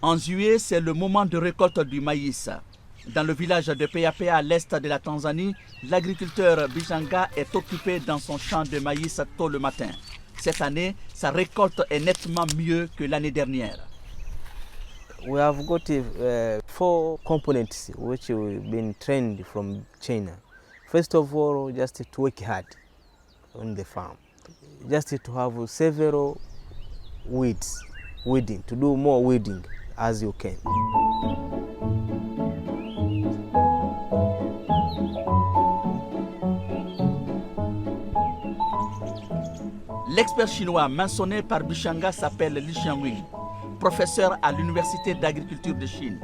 En juillet, c'est le moment de récolte du maïs. Dans le village de Payapea à l'est de la Tanzanie, l'agriculteur Bijanga est occupé dans son champ de maïs tôt le matin. Cette année, sa récolte est nettement mieux que l'année dernière. We have got 4 components which we've been trained from China. First of all, just to work hard on the farm. Just to have several weeding, to do more weeding as you can. L'expert chinois mentionné par Bijanga s'appelle Li Xiangwing, professeur à l'Université d'agriculture de Chine.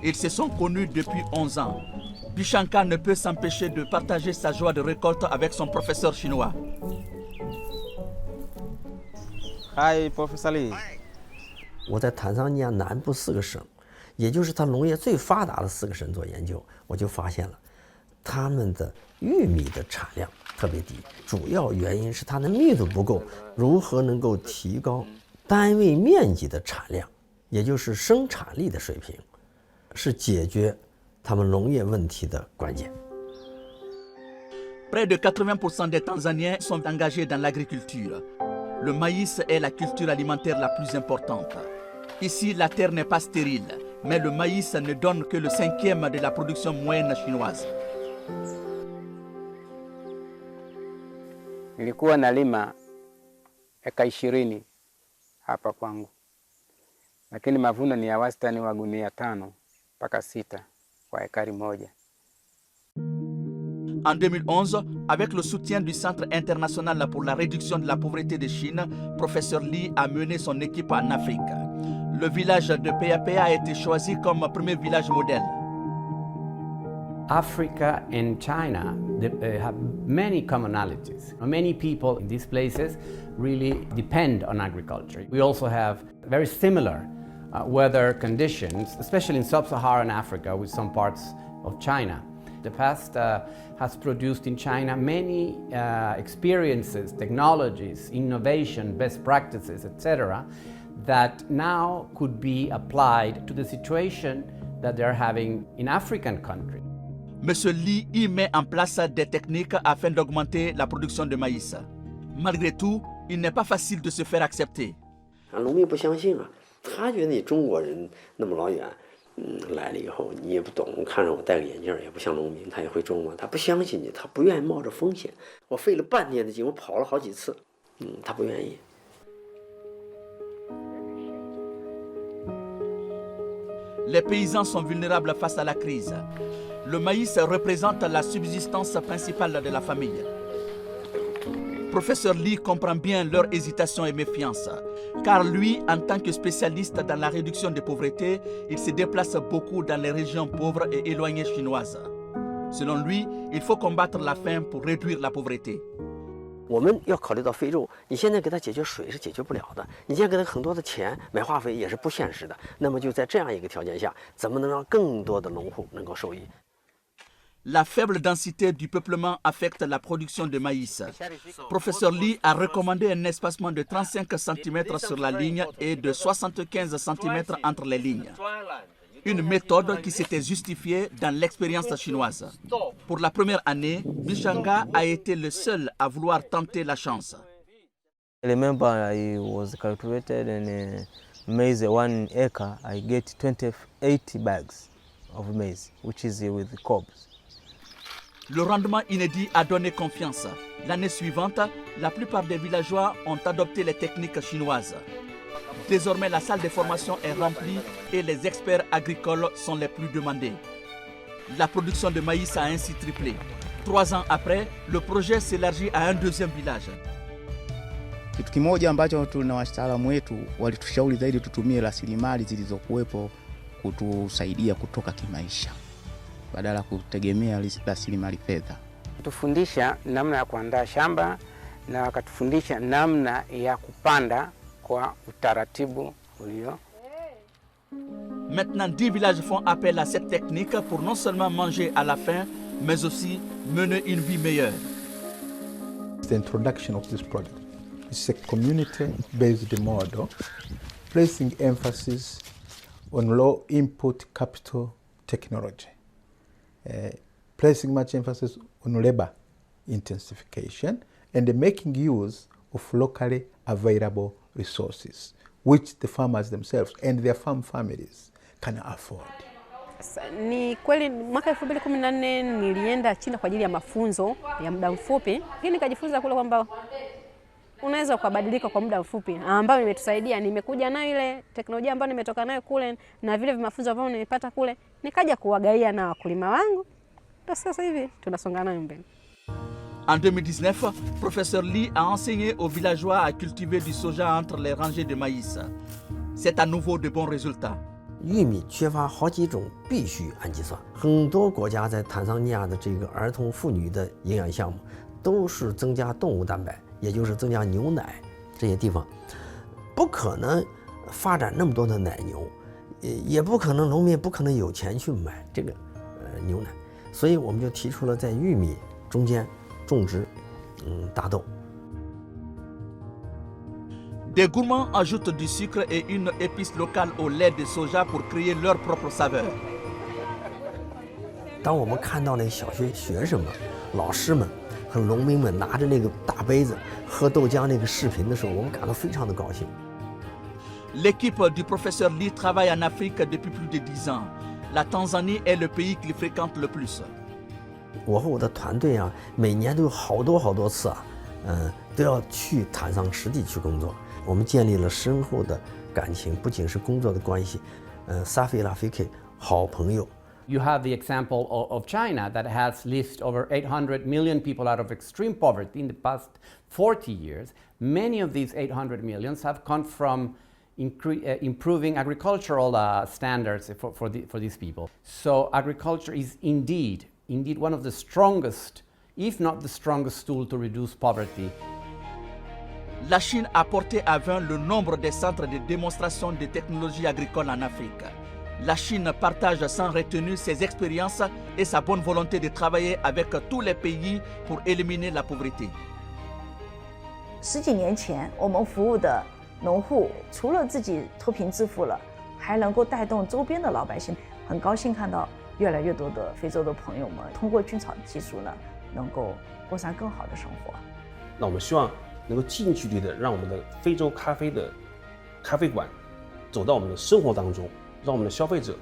Ils se sont connus depuis 11 ans. Bijanga ne peut s'empêcher de partager sa joie de récolte avec son professeur chinois. Hi, Professor Li. 我在坦桑尼亚南部4个省，也就是它农业最发达的4个省做研究，我就发现了，他们的玉米的产量特别低，主要原因是它的密度不够。如何能够提高单位面积的产量，也就是生产力的水平，是解决他们农业问题的关键。Près de 80% des Tanzaniens sont engagés dans l'agriculture. Le maïs est la culture alimentaire la plus importante. Ici, la terre n'est pas stérile, mais le maïs ne donne que le 5e de la production moyenne chinoise. Nilikuwa nalima eka 20 hapa kwangu, lakini mavuno ni ya wastani wa gunia 5 mpaka 6 kwa ekari moja. En 2011, avec le soutien du Centre international pour la réduction de la pauvreté de Chine, professeur Li a mené son équipe en Afrique. Le village de Payapea a été choisi comme premier village modèle. Africa and China have many commonalities. Many people in these places really depend on agriculture. We also have very similar weather conditions, especially in sub-Saharan Africa with some parts of China. The past has produced in China many experiences, technologies, innovation, best practices, etc., that now could be applied to the situation that they're having in African countries. Monsieur Li y met en place des techniques afin d'augmenter la production de maïs. Malgré tout, il n'est pas facile de se faire accepter. 农民不相信啊，他觉得你中国人那么老远，来了以后你也不懂，看着我戴个眼镜也不像农民，他也会中文，他不相信你，他不愿意冒着风险。我费了半天的劲，我跑了好几次，他不愿意。Les paysans sont vulnérables face à la crise. Le maïs représente la subsistance principale de la famille. Professeur Li comprend bien leur hésitation et méfiance, car lui, en tant que spécialiste dans la réduction des pauvretés, il se déplace beaucoup dans les régions pauvres et éloignées chinoises. Selon lui, il faut combattre la faim pour réduire la pauvreté. 我们要考虑到非洲，你现在给他解决水是解决不了的，你现在给他很多的钱买化肥也是不现实的。那么就在这样一个条件下，怎么能让更多的农户能够受益？ La faible densité du peuplement affecte la production de maïs. Professeur Li a recommandé un espacement de 35 cm sur la ligne et de 75 cm entre les lignes. Une méthode qui s'était justifiée dans l'expérience chinoise. Pour la première année, Bijanga a été le seul à vouloir tenter la chance. I remember I was cultivated in maize 1 acre. I get 28 bags of maize, which is with cobs. Le rendement inédit a donné confiance. L'année suivante, la plupart des villageois ont adopté les techniques chinoises. Désormais, la salle de formation est remplie et les experts agricoles sont les plus demandés. La production de maïs a ainsi triplé. 3 ans après, le projet s'élargit à un 2e village. Kitu kimoja ambacho tuna wataalamu wetu walitushauri zaidi tutumie rasilimali zilizokuwepo kutusaidia kutoka kimaisha badala kutegemea rasilimali fedha. Tufundisha namna ya kuandaa shamba na wakatufundisha namna ya kupanda kwa utaratibu ulio. Maintenant, 10 villages font appel à cette technique pour non seulement manger à la faim, mais aussi mener une vie meilleure. The introduction of this project is a community-based model, placing emphasis on low input capital technology, placing much emphasis on labor intensification and making use of locally available resources, which the farmers themselves and their farm families can afford. Ni kweli mwaka 2014 nilienda China kwa ajili ya mafunzo ya muda mfupi, lakini nikajifunza kule kwamba unaweza kubadilika kwa muda mfupi, ambayo imetusaidia. Nimekuja nayo ile teknolojia ambayo nimetoka nayo kule na vile mafunzo ambayo nimepata kule, nikaja kuwagaia na wakulima wangu. Sasa hivi tunasonga nayo mbele. En 2019, professeur Li a enseigné aux villageois à cultiver du soja entre les rangées de maïs. C'est à nouveau de bons résultats. 玉米缺乏好几种必需氨基酸，很多国家在坦桑尼亚的这个儿童妇女的营养项目都是增加动物蛋白，也就是增加牛奶。这些地方不可能发展那么多的奶牛，也不可能农民不可能有钱去买这个牛奶，所以我们就提出了在玉米中间种植大豆。 Des gourmands ajoutent du sucre et une épice locale au lait de soja pour créer leur propre saveur. 当我们看到那小学学生们、老师们和农民们拿着那个大杯子喝豆浆那个视频的时候，我们感到非常的高兴。 L'équipe du professeur Li travaille en Afrique depuis plus de 10 ans. La Tanzanie est le pays qu'il fréquente le plus. 我和我的团队啊，每年都有好多次啊，都要去坦桑实地去工作。我们建立了深厚的感情，不仅是工作的关系，Safi Rafiki 好朋友。 You have the example of China that has lifted over 800 million people out of extreme poverty in the past 40 years. Many of these 800 millions have come from improving agricultural standards for these people. So agriculture is indeed one of the strongest, if not the strongest tool to reduce poverty. La Chine a porté à 20 le nombre des centres de démonstration de technologies agricoles en Afrique. La Chine partage sans retenue ses expériences et sa bonne volonté de travailler avec tous les pays pour éliminer la pauvreté. 10几年前，我们服务的农户除了自己脱贫致富了，还能够带动周边的老百姓。很高兴看到越来越多的非洲的朋友们通过菌草技术呢，能够过上更好的生活。那我们希望能够近距离的让我们的非洲咖啡的咖啡馆走到我们的生活当中，让我们的消费者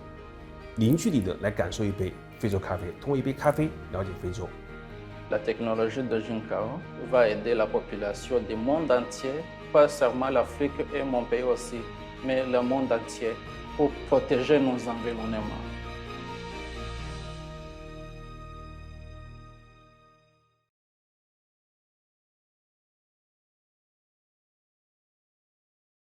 零距离的来感受一杯非洲咖啡，通过一杯咖啡了解非洲。 La technologie de Jinkao va aider la population du monde entier, pas seulement l'Afrique et mon pays aussi, mais le monde entier, pour protéger nos environnements.